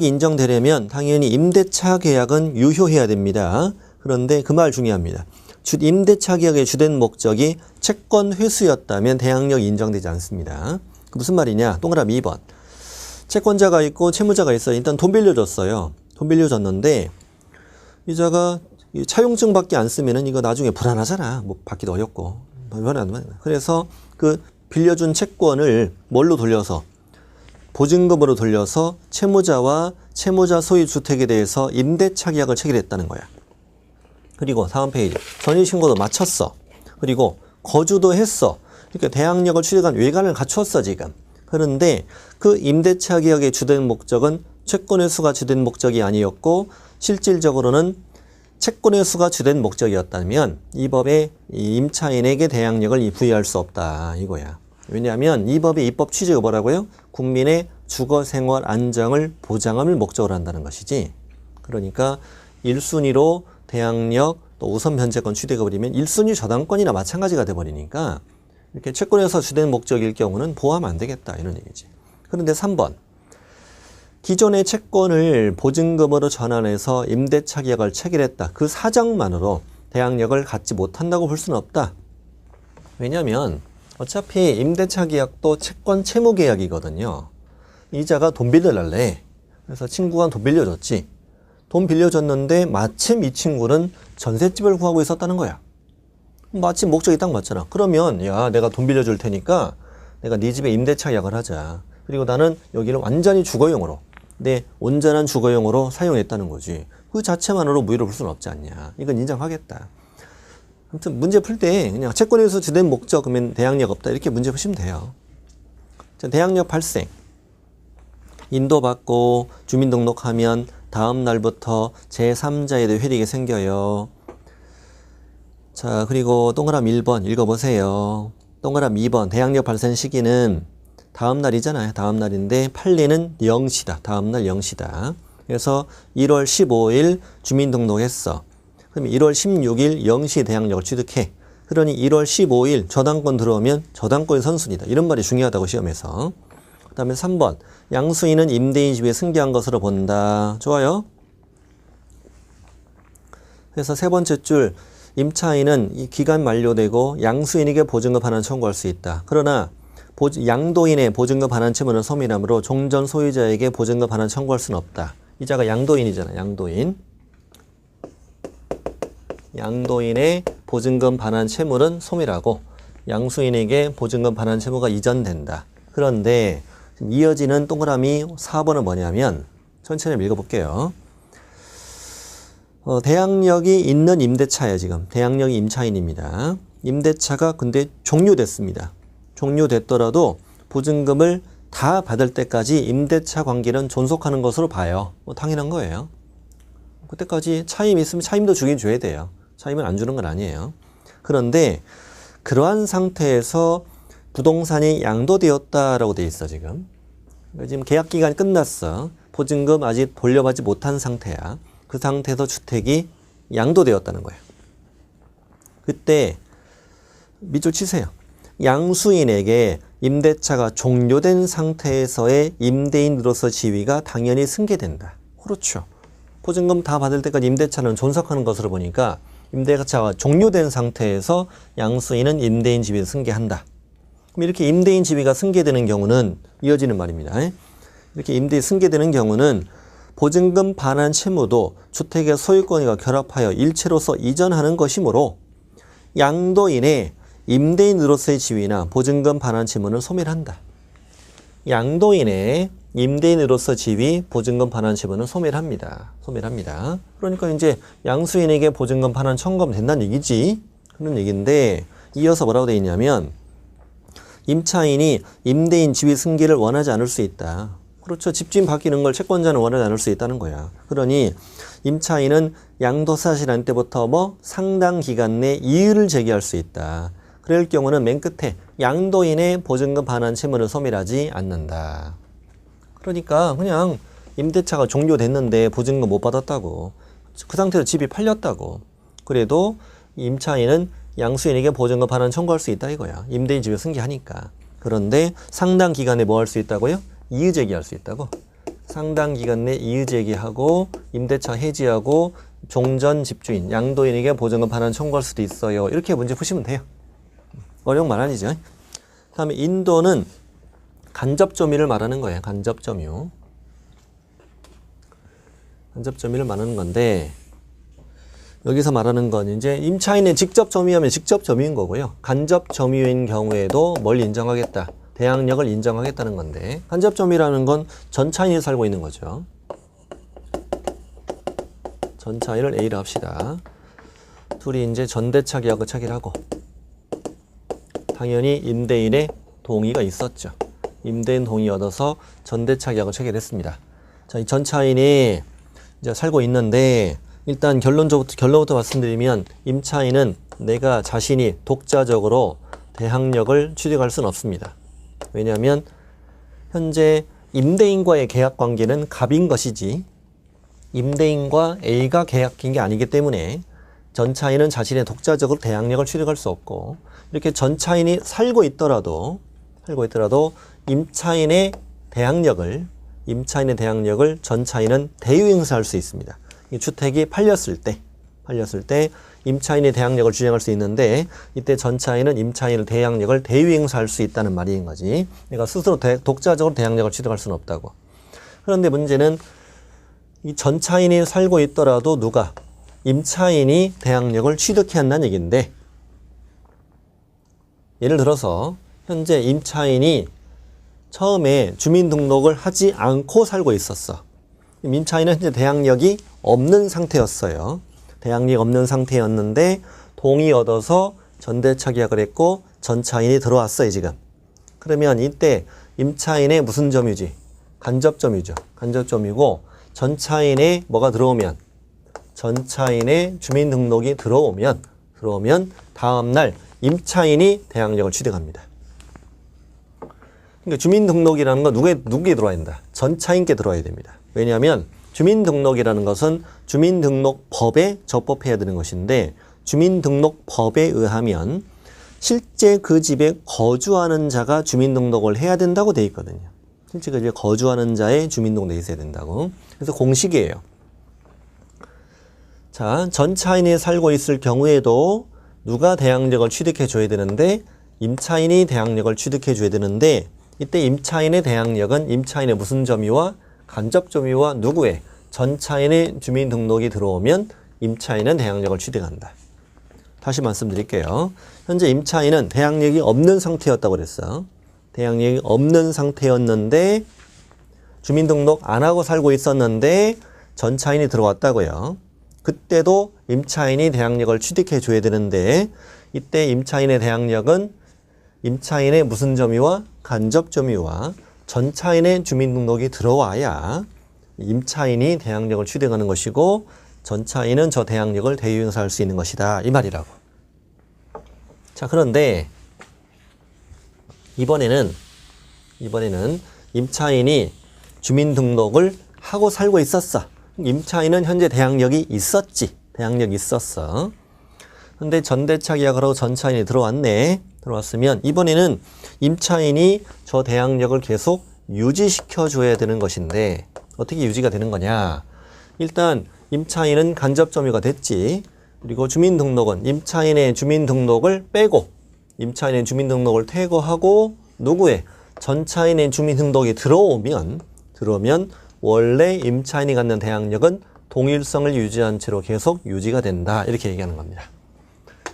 인정되려면 당연히 임대차 계약은 유효해야 됩니다. 그런데 그 말 중요합니다. 임대차 계약의 주된 목적이 채권 회수였다면 대항력이 인정되지 않습니다. 무슨 말이냐? 동그라미 2번. 채권자가 있고 채무자가 있어요. 일단 돈 빌려줬어요. 돈 빌려줬는데 이자가 차용증밖에 안 쓰면은 이거 나중에 불안하잖아. 뭐 받기도 어렵고. 그래서 그 빌려준 채권을 뭘로 돌려서 보증금으로 돌려서 채무자와 채무자 소유 주택에 대해서 임대차 계약을 체결했다는 거야. 그리고 다음 페이지. 전입신고도 마쳤어. 그리고 거주도 했어. 그러니까 대항력을 취득한 외관을 갖추었어 지금. 그런데 그 임대차 계약의 주된 목적은 채권의 수가 주된 목적이 아니었고 실질적으로는 채권의 수가 주된 목적이었다면 이 법에 임차인에게 대항력을 부여할 수 없다 이거야. 왜냐하면 이 법의 입법 취지가 뭐라고요? 국민의 주거생활 안정을 보장함을 목적으로 한다는 것이지. 그러니까 1순위로 대항력 또 우선 변제권 취득해 버리면 1순위 저당권이나 마찬가지가 돼버리니까 이렇게 채권에서 주된 목적일 경우는 보호하면 안 되겠다 이런 얘기지. 그런데 3번. 기존의 채권을 보증금으로 전환해서 임대차 계약을 체결했다. 그 사정만으로 대항력을 갖지 못한다고 볼 수는 없다. 왜냐하면 어차피 임대차 계약도 채권 채무 계약이거든요. 이자가 돈 빌려달래. 그래서 친구가 돈 빌려줬지. 돈 빌려줬는데 마침 이 친구는 전셋집을 구하고 있었다는 거야. 마침 목적이 딱 맞잖아. 그러면 야 내가 돈 빌려줄 테니까 내가 네 집에 임대차 계약을 하자. 그리고 나는 여기를 완전히 주거용으로 내 온전한 주거용으로 사용했다는 거지. 그 자체만으로 무효를 볼 수는 없지 않냐. 이건 인정하겠다. 아무튼 문제 풀 때 그냥 채권에서 주된 목적 그러면 대항력 없다 이렇게 문제 푸시면 돼요. 자, 대항력 발생. 인도받고 주민등록하면 다음 날부터 제3자에 대해 효력이 생겨요. 자, 그리고 동그라미 1번 읽어보세요. 동그라미 2번 대항력 발생 시기는 다음 날이잖아요. 다음 날인데 판례는 0시다. 다음 날 0시다. 그래서 1월 15일 주민등록했어. 그러면 1월 16일 0시 대항력을 취득해. 그러니 1월 15일 저당권 들어오면 저당권이 선순위다. 이런 말이 중요하다고 시험에서. 그 다음에 3번 양수인은 임대인 집에 승계한 것으로 본다. 좋아요. 그래서 세 번째 줄 임차인은 이 기간 만료되고 양수인에게 보증금 반환 청구할 수 있다. 그러나 양도인의 보증금 반환 채무는 소멸하므로 종전 소유자에게 보증금 반환 청구할 수는 없다. 이자가 양도인이잖아. 양도인. 양도인의 보증금 반환 채무는 소멸하고 양수인에게 보증금 반환 채무가 이전된다. 그런데 이어지는 동그라미 4번은 뭐냐면 천천히 읽어볼게요. 대항력이 있는 임대차예요. 지금 대항력이 임차인입니다. 임대차가 근데 종료됐습니다. 종료됐더라도 보증금을 다 받을 때까지 임대차 관계는 존속하는 것으로 봐요. 당연한 거예요. 그때까지 차임 있으면 차임도 주긴 줘야 돼요. 차임은 안 주는 건 아니에요. 그런데 그러한 상태에서 부동산이 양도되었다라고 돼 있어 지금. 지금 계약 기간이 끝났어. 보증금 아직 돌려받지 못한 상태야. 그 상태에서 주택이 양도되었다는 거예요. 그때 밑줄 치세요. 양수인에게 임대차가 종료된 상태에서의 임대인으로서 지위가 당연히 승계된다. 그렇죠. 보증금 다 받을 때까지 임대차는 존속하는 것으로 보니까 임대차가 종료된 상태에서 양수인은 임대인 지위를 승계한다. 그럼 이렇게 임대인 지위가 승계되는 경우는 이어지는 말입니다. 이렇게 임대인 승계되는 경우는 보증금 반환 채무도 주택의 소유권과 결합하여 일체로서 이전하는 것이므로 양도인의 임대인으로서의 지위나 보증금 반환 채무는 소멸한다. 양도인의 임대인으로서 지위, 보증금 반환 채무는 소멸합니다. 소멸합니다. 그러니까 이제 양수인에게 보증금 반환 청구하면 된다는 얘기지. 그런 얘기인데 이어서 뭐라고 되어 있냐면 임차인이 임대인 지위 승계를 원하지 않을 수 있다. 그렇죠. 집주인 바뀌는 걸 채권자는 원하지 않을 수 있다는 거야. 그러니 임차인은 양도사실한 때부터 뭐 상당 기간 내 이의를 제기할 수 있다. 그럴 경우는 맨 끝에 양도인의 보증금 반환 채무를 소멸하지 않는다. 그러니까 그냥 임대차가 종료됐는데 보증금 못 받았다고. 그 상태로 집이 팔렸다고. 그래도 임차인은 양수인에게 보증금 반환 청구할 수 있다 이거야. 임대인 집에 승계하니까. 그런데 상당 기간에 뭐 할 수 있다고요? 이의 제기할 수 있다고. 상당 기간 내 이의 제기하고 임대차 해지하고 종전 집주인, 양도인에게 보증금 반환 청구할 수도 있어요. 이렇게 문제 푸시면 돼요. 어려운 말 아니죠. 다음에 인도는 간접점유를 말하는 거예요. 간접점유. 간접점유를 말하는 건데 여기서 말하는 건 이제 임차인의 직접 점유하면 직접 점유인 거고요. 간접 점유인 경우에도 뭘 인정하겠다. 대항력을 인정하겠다는 건데 간접 점유라는 건 전차인이 살고 있는 거죠. 전차인을 A로 합시다. 둘이 이제 전대차 계약을 체결하고 당연히 임대인의 동의가 있었죠. 임대인 동의 얻어서 전대차 계약을 체결했습니다. 자, 이 전차인이 이제 살고 있는데 일단 결론부터 말씀드리면 임차인은 내가 자신이 독자적으로 대항력을 취득할 수는 없습니다. 왜냐하면 현재 임대인과의 계약 관계는 갑인 것이지 임대인과 A가 계약한 게 아니기 때문에 전차인은 자신의 독자적으로 대항력을 취득할 수 없고 이렇게 전차인이 살고 있더라도 임차인의 대항력을 전차인은 대유행사할 수 있습니다. 이 주택이 팔렸을 때 임차인이 대항력을 주장할 수 있는데 이때 전차인은 임차인의 대항력을 대유행사할 수 있다는 말인 거지. 내가 스스로 독자적으로 대항력을 취득할 수는 없다고. 그런데 문제는 이 전차인이 살고 있더라도 누가? 임차인이 대항력을 취득해야 한다는 얘기인데 예를 들어서 현재 임차인이 처음에 주민등록을 하지 않고 살고 있었어. 임차인은 현재 대항력이 없는 상태였어요. 대항력이 없는 상태였는데 동의 얻어서 전대차 계약을 했고 전차인이 들어왔어요 지금. 그러면 이때 임차인의 무슨 점유지? 간접점유죠. 간접점유고 전차인의 뭐가 들어오면 전차인의 주민등록이 들어오면 다음날 임차인이 대항력을 취득합니다. 그러니까 주민등록이라는 건 누구에 들어와야 된다? 전차인께 들어와야 됩니다. 왜냐하면 주민등록이라는 것은 주민등록법에 접법해야 되는 것인데 주민등록법에 의하면 실제 그 집에 거주하는 자가 주민등록을 해야 된다고 돼 있거든요. 실제 그 집에 거주하는 자의 주민등록이 있어야 된다고. 그래서 공식이에요. 자, 전차인이 살고 있을 경우에도 누가 대항력을 취득해 줘야 되는데 임차인이 대항력을 취득해 줘야 되는데 이때 임차인의 대항력은 임차인의 무슨 점유와 간접 점유와 누구의 전차인의 주민등록이 들어오면 임차인은 대항력을 취득한다. 다시 말씀드릴게요. 현재 임차인은 대항력이 없는 상태였다고 그랬어. 대항력이 없는 상태였는데 주민등록 안 하고 살고 있었는데 전차인이 들어왔다고요. 그때도 임차인이 대항력을 취득해 줘야 되는데 이때 임차인의 대항력은 임차인의 무슨 점유와 간접 점유와 전차인의 주민등록이 들어와야 임차인이 대항력을 취득하는 것이고 전차인은 저 대항력을 대유행사할 수 있는 것이다. 이 말이라고. 자, 그런데 이번에는 임차인이 주민등록을 하고 살고 있었어. 임차인은 현재 대항력이 있었지. 대항력이 있었어. 근데 전대차 계약을 하고 전차인이 들어왔으면 이번에는 임차인이 저 대항력을 계속 유지시켜 줘야 되는 것인데 어떻게 유지가 되는 거냐? 일단 임차인은 간접 점유가 됐지. 그리고 주민등록은 임차인의 주민등록을 빼고 임차인의 주민등록을 퇴거하고 누구의 전차인의 주민등록이 들어오면 원래 임차인이 갖는 대항력은 동일성을 유지한 채로 계속 유지가 된다. 이렇게 얘기하는 겁니다.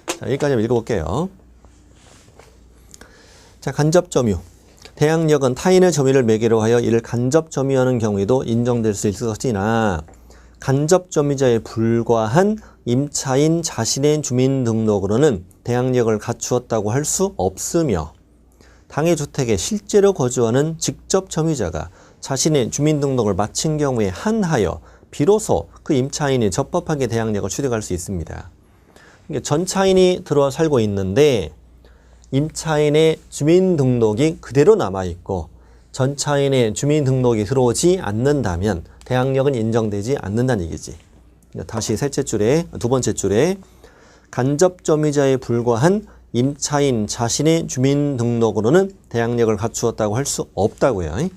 자, 여기까지 한번 읽어볼게요. 자, 간접점유. 대항력은 타인의 점유를 매개로 하여 이를 간접점유하는 경우에도 인정될 수 있을 것이나 간접점유자에 불과한 임차인 자신의 주민등록으로는 대항력을 갖추었다고 할 수 없으며 당해 주택에 실제로 거주하는 직접 점유자가 자신의 주민등록을 마친 경우에 한하여 비로소 그 임차인이 적법하게 대항력을 취득할 수 있습니다. 그러니까 전 차인이 들어와 살고 있는데 임차인의 주민등록이 그대로 남아있고 전 차인의 주민등록이 들어오지 않는다면 대항력은 인정되지 않는다는 얘기지. 다시 셋째 줄에, 두 번째 줄에 간접점유자에 불과한 임차인 자신의 주민등록으로는 대항력을 갖추었다고 할 수 없다고요.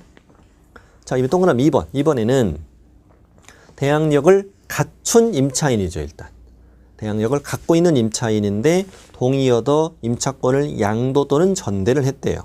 자, 이번 동그라미 2번. 이번에는 대항력을 갖춘 임차인이죠, 일단. 대항력을 갖고 있는 임차인인데 동의 얻어 임차권을 양도 또는 전대를 했대요.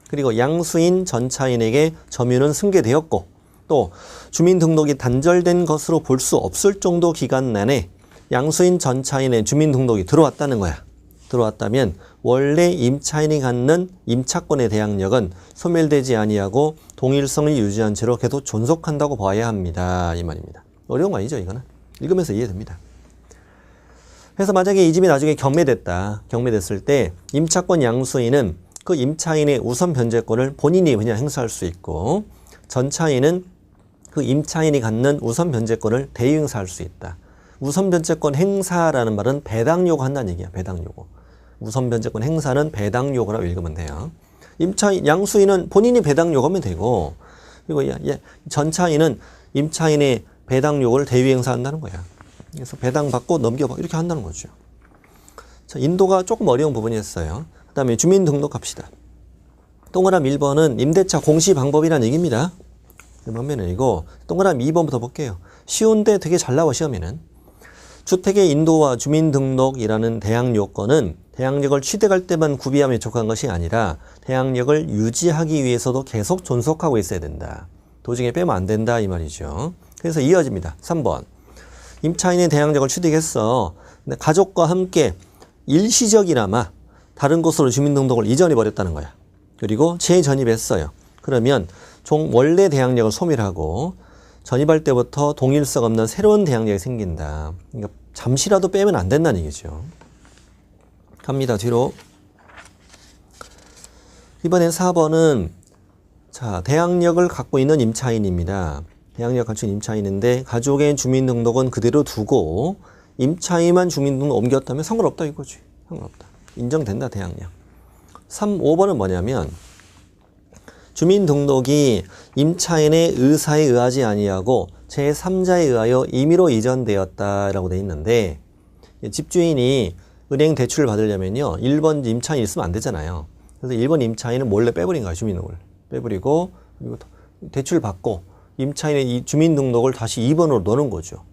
그리고 양수인 전차인에게 점유는 승계되었고 또 주민등록이 단절된 것으로 볼 수 없을 정도 기간 내내 양수인 전차인의 주민등록이 들어왔다는 거야. 들어왔다면 원래 임차인이 갖는 임차권의 대항력은 소멸되지 아니하고 동일성을 유지한 채로 계속 존속한다고 봐야 합니다. 이 말입니다. 어려운 거 아니죠, 이거는? 읽으면서 이해됩니다. 그래서 만약에 이 집이 나중에 경매됐다. 경매됐을 때 임차권 양수인은 그 임차인의 우선 변제권을 본인이 그냥 행사할 수 있고 전차인은 그 임차인이 갖는 우선 변제권을 대행사할 수 있다. 우선 변제권 행사라는 말은 배당요구 한다는 얘기야. 배당요구. 우선 변제권 행사는 배당요구라고 읽으면 돼요. 임차인 양수인은 본인이 배당요구하면 되고 그리고 전차인은 임차인의 배당요구를 대위행사한다는 거야. 그래서 배당받고 넘겨봐 이렇게 한다는 거죠. 자, 인도가 조금 어려운 부분이었어요. 그 다음에 주민등록 합시다. 동그라미 1번은 임대차 공시 방법이라는 얘기입니다. 그러면 이거 동그라미 2번부터 볼게요. 쉬운데 되게 잘 나와 시험에는. 주택의 인도와 주민등록이라는 대항 요건은 대항력을 취득할 때만 구비하면 족한 것이 아니라 대항력을 유지하기 위해서도 계속 존속하고 있어야 된다. 도중에 빼면 안 된다 이 말이죠. 그래서 이어집니다. 3번. 임차인의 대항력을 취득했어. 근데 가족과 함께 일시적이나마 다른 곳으로 주민등록을 이전해 버렸다는 거야. 그리고 재전입했어요. 그러면 원래 대항력을 소멸하고 전입할 때부터 동일성 없는 새로운 대항력이 생긴다. 그러니까 잠시라도 빼면 안 된다는 얘기죠. 갑니다. 뒤로. 이번엔 4번은 자, 대항력을 갖고 있는 임차인입니다. 대항력 갖춘 임차인인데 가족의 주민등록은 그대로 두고 임차인만 주민등록 옮겼다면 상관없다 이거지. 상관없다. 인정된다 대항력. 5번은 뭐냐면 주민등록이 임차인의 의사에 의하지 아니하고 제3자에 의하여 임의로 이전되었다라고 돼 있는데 집주인이 은행 대출을 받으려면요 1번 임차인이 있으면 안 되잖아요. 그래서 1번 임차인은 몰래 빼버린 거야. 주민등록을 빼버리고 그리고 대출 받고 임차인의 이 주민등록을 다시 2번으로 넣는 거죠.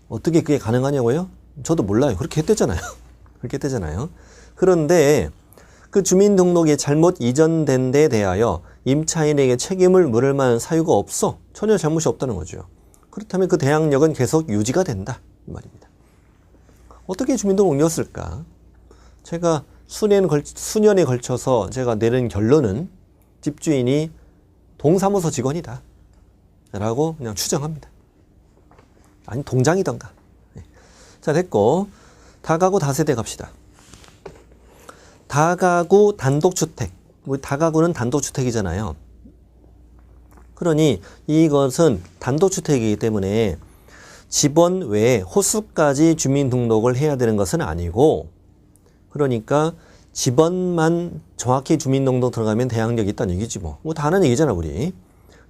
어떻게 그게 가능하냐고요? 저도 몰라요. 그렇게 했대잖아요. 그렇게 했대잖아요. 그런데 그 주민등록이 잘못 이전된 데 대하여 임차인에게 책임을 물을 만한 사유가 없어. 전혀 잘못이 없다는 거죠. 그렇다면 그 대항력은 계속 유지가 된다. 이 말입니다. 어떻게 주민등록 옮겼을까? 제가 수년에 걸쳐서 제가 내린 결론은 집주인이 동사무소 직원이다. 라고 그냥 추정합니다. 아니 동장이던가. 자 됐고 다가구 다세대 갑시다. 다가구 단독주택. 다가구는 단독주택이잖아요. 그러니 이것은 단독주택이기 때문에 집원 외에 호수까지 주민등록을 해야 되는 것은 아니고 그러니까 집원만 정확히 주민등록 들어가면 대항력이 있다는 얘기지 뭐. 다 아는 얘기잖아 우리.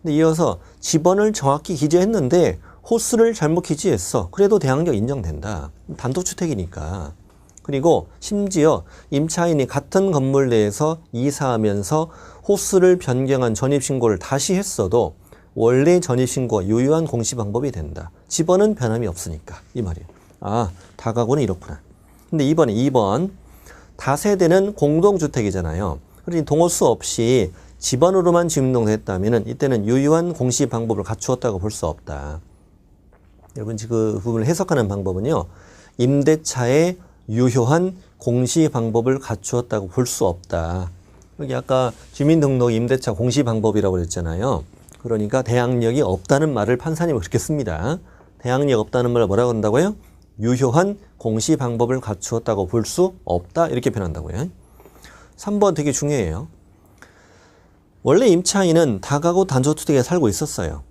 근데 이어서 집원을 정확히 기재했는데 호수를 잘못 기재했어. 그래도 대항력 인정된다. 단독주택이니까. 그리고 심지어 임차인이 같은 건물 내에서 이사하면서 호수를 변경한 전입신고를 다시 했어도 원래 전입신고가 유효한 공시방법이 된다. 집원은 변함이 없으니까 이 말이에요. 아 다가구는 이렇구나. 근데 이번에 2번 다세대는 공동주택이잖아요. 그러니 동호수 없이 집원으로만 주민등록했다면 이때는 유효한 공시방법을 갖추었다고 볼 수 없다. 여러분 그 부분을 해석하는 방법은요. 임대차의 유효한 공시 방법을 갖추었다고 볼 수 없다. 여기 아까 주민등록 임대차 공시 방법이라고 그랬잖아요. 그러니까 대항력이 없다는 말을 판사님은 그렇게 씁니다. 대항력 없다는 말을 뭐라고 한다고요? 유효한 공시 방법을 갖추었다고 볼 수 없다. 이렇게 표현한다고요. 3번 되게 중요해요. 원래 임차인은 다가구 단독주택에 살고 있었어요.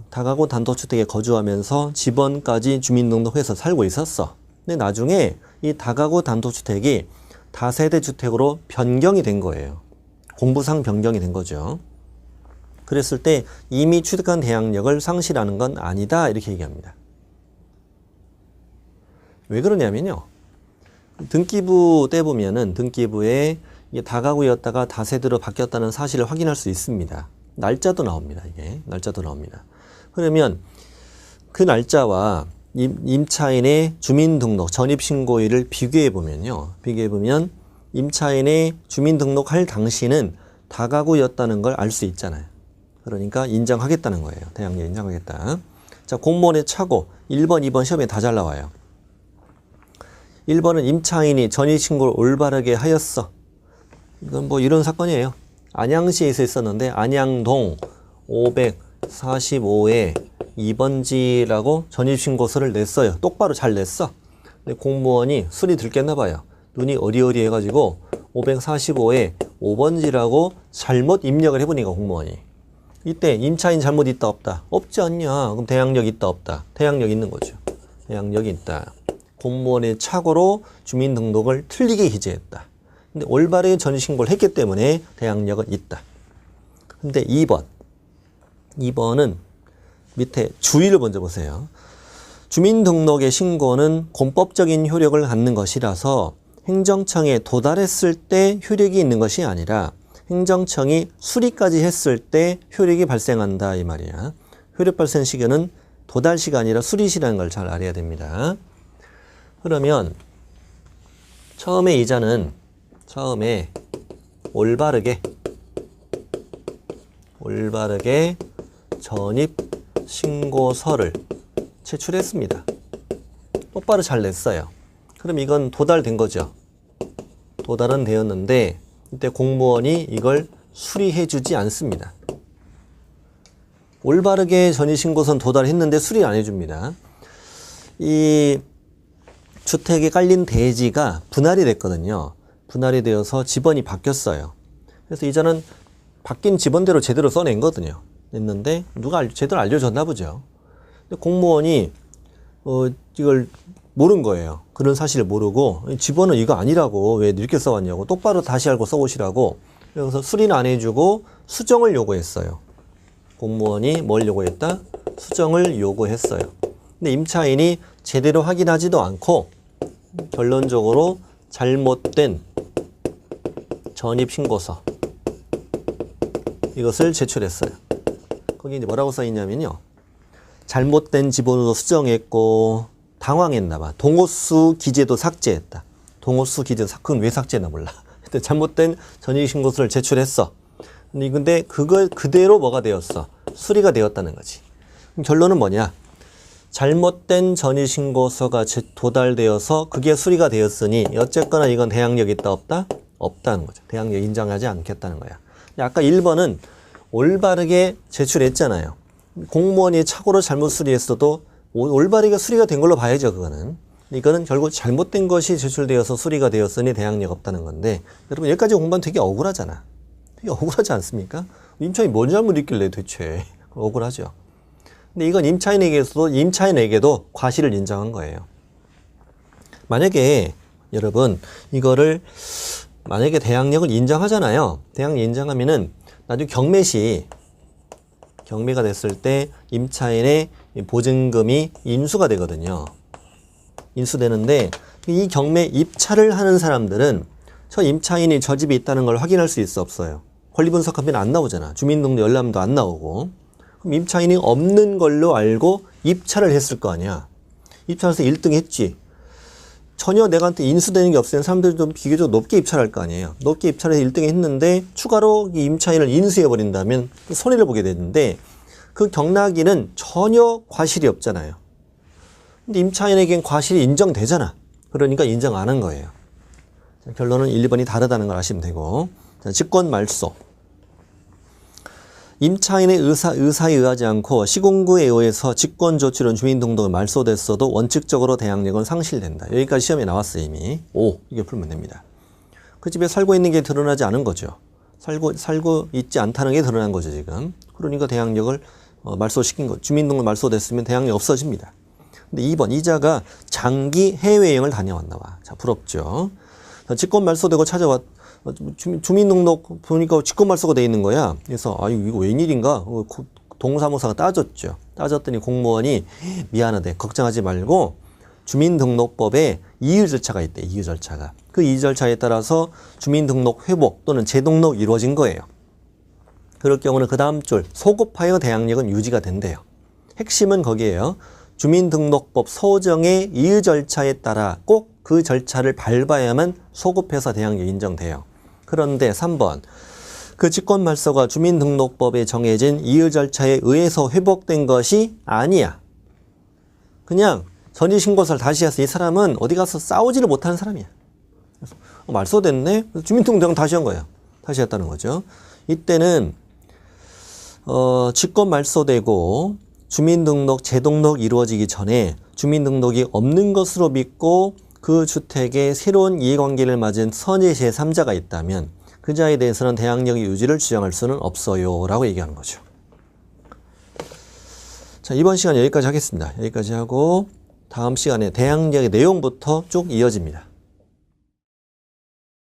다가구 단독주택에 거주하면서 집원까지 주민등록해서 살고 있었어. 근데 나중에 이 다가구 단독주택이 다세대 주택으로 변경이 된 거예요. 공부상 변경이 된 거죠. 그랬을 때 이미 취득한 대항력을 상실하는 건 아니다 이렇게 얘기합니다. 왜 그러냐면요. 등기부 때 보면은 등기부에 이게 다가구였다가 다세대로 바뀌었다는 사실을 확인할 수 있습니다. 날짜도 나옵니다. 이게 날짜도 나옵니다. 그러면 그 날짜와 임차인의 주민등록 전입신고일을 비교해 보면요. 비교해 보면 임차인의 주민등록할 당시는 다가구였다는 걸 알 수 있잖아요. 그러니까 인정하겠다는 거예요. 대항력 인정하겠다. 자, 공무원의 착오 1번, 2번 시험에 다 잘 나와요. 1번은 임차인이 전입신고를 올바르게 하였어. 이건 뭐 이런 사건이에요. 안양시에서 있었는데 안양동 545에 2번지라고 전입신고서를 냈어요. 똑바로 잘 냈어. 근데 공무원이 술이 들깼나 봐요. 눈이 어리어리 해가지고 545에 5번지라고 잘못 입력을 해보니까 공무원이. 이때 임차인 잘못 있다 없다? 없지 않냐. 그럼 대항력 있다 없다? 대항력 있는 거죠. 대항력이 있다. 공무원의 착오로 주민등록을 틀리게 기재했다. 근데 올바르게 전입신고를 했기 때문에 대항력은 있다. 근데 2번은 밑에 주의를 먼저 보세요. 주민등록의 신고는 공법적인 효력을 갖는 것이라서 행정청에 도달했을 때 효력이 있는 것이 아니라 행정청이 수리까지 했을 때 효력이 발생한다 이 말이야. 효력 발생 시기는 도달 시가 아니라 수리 시라는 걸 잘 알아야 됩니다. 그러면 처음에 이자는 올바르게 전입신고서를 제출했습니다. 똑바로 잘 냈어요. 그럼 이건 도달된 거죠. 도달은 되었는데 이때 공무원이 이걸 수리해 주지 않습니다. 올바르게 전입신고서는 도달했는데 수리 안 해줍니다. 이 주택에 깔린 대지가 분할이 됐거든요. 분할이 되어서 지번이 바뀌었어요. 그래서 이자는 바뀐 지번대로 제대로 써낸 거거든요. 냈는데 누가 제대로 알려줬나 보죠. 근데 공무원이 이걸 모른 거예요. 그런 사실을 모르고 지번은 이거 아니라고 왜 이렇게 써왔냐고 똑바로 다시 알고 써오시라고. 그래서 수리는 안 해주고 수정을 요구했어요. 공무원이 뭘 요구했다? 수정을 요구했어요. 근데 임차인이 제대로 확인하지도 않고 결론적으로 잘못된 전입신고서 이것을 제출했어요. 거기 이제 뭐라고 써 있냐면요. 잘못된 지번으로 수정했고 당황했나 봐. 동호수 기재도 삭제했다. 동호수 기재 그건 왜 삭제했나 몰라. 잘못된 전입신고서를 제출했어. 근데 그걸 그대로 뭐가 되었어? 수리가 되었다는 거지. 그럼 결론은 뭐냐? 잘못된 전입신고서가 도달되어서 그게 수리가 되었으니 어쨌거나 이건 대항력이 있다 없다? 없다는 거죠. 대항력 인정하지 않겠다는 거야. 아까 1번은 올바르게 제출했잖아요. 공무원이 착오로 잘못 수리했어도 올바르게 수리가 된 걸로 봐야죠. 그거는. 이거는 결국 잘못된 것이 제출되어서 수리가 되었으니 대항력 없다는 건데 여러분 여기까지 공부하면 되게 억울하잖아. 되게 억울하지 않습니까? 임차인이 뭔 잘못 있길래 대체 억울하죠. 근데 이건 임차인에게도 과실을 인정한 거예요. 만약에 여러분 이거를 만약에 대항력을 인정하잖아요. 대항력 인정하면은 나중에 경매가 됐을 때 임차인의 보증금이 인수가 되거든요. 인수되는데 이 경매 입찰을 하는 사람들은 저 임차인이 저 집에 있다는 걸 확인할 수 있어 없어요? 권리분석하면 안 나오잖아. 주민등록 열람도 안 나오고. 그럼 임차인이 없는 걸로 알고 입찰을 했을 거 아니야. 입찰해서 1등 했지. 전혀 내가한테 인수되는 게 없으면 사람들이 좀 비교적 높게 입찰할 거 아니에요. 높게 입찰해서 1등 했는데 추가로 이 임차인을 인수해버린다면 손해를 보게 되는데 그 경락인은 전혀 과실이 없잖아요. 근데 임차인에겐 과실이 인정되잖아. 그러니까 인정 안 한 거예요. 자, 결론은 1, 2번이 다르다는 걸 아시면 되고. 자, 직권 말소. 임차인의 의사에 의하지 않고 시공구에 의해서 직권 조치론 주민등록을 말소됐어도 원칙적으로 대항력은 상실된다. 여기까지 시험에 나왔어요 이미. 이게 풀면 됩니다. 그 집에 살고 있는 게 드러나지 않은 거죠. 살고 있지 않다는 게 드러난 거죠, 지금. 그러니까 대항력을 말소시킨 거. 주민등록 말소됐으면 대항력이 없어집니다. 근데 2번, 이자가 장기 해외여행을 다녀왔나 봐. 자, 부럽죠. 직권 말소되고 찾아왔, 주민등록 보니까 직권 말소가 돼 있는 거야. 그래서, 이거 웬일인가? 동사무소가 따졌죠. 따졌더니 공무원이 미안하대. 걱정하지 말고 주민등록법에 이의 절차가 있대. 이의 절차가. 그 이의 절차에 따라서 주민등록 회복 또는 재등록 이루어진 거예요. 그럴 경우는 그 다음 줄 소급하여 대항력은 유지가 된대요. 핵심은 거기에요. 주민등록법 소정의 이의 절차에 따라 꼭 그 절차를 밟아야만 소급해서 대항력이 인정돼요. 그런데 3번 그 직권 말소가 주민등록법에 정해진 이의 절차에 의해서 회복된 것이 아니야. 그냥 전입신고서를 다시 해서 이 사람은 어디 가서 싸우지를 못하는 사람이야. 그래서 말소됐네? 주민등록을 다시 한 거예요. 다시 했다는 거죠. 이때는 직권 말소되고 주민등록 재등록 이루어지기 전에 주민등록이 없는 것으로 믿고 그 주택에 새로운 이해관계를 맺은 선의 제3자가 있다면 그 자에 대해서는 대항력의 유지를 주장할 수는 없어요 라고 얘기하는 거죠. 자, 이번 시간 여기까지 하겠습니다. 여기까지 하고 다음 시간에 대항력의 내용부터 쭉 이어집니다.